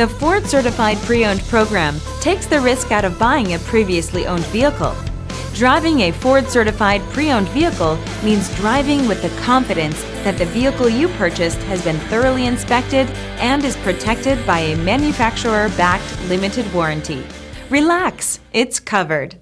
The Ford Certified Pre-Owned program takes the risk out of buying a previously owned vehicle. Driving a Ford Certified Pre-Owned vehicle means driving with the confidence that the vehicle you purchased has been thoroughly inspected and is protected by a manufacturer-backed limited warranty. Relax, it's covered.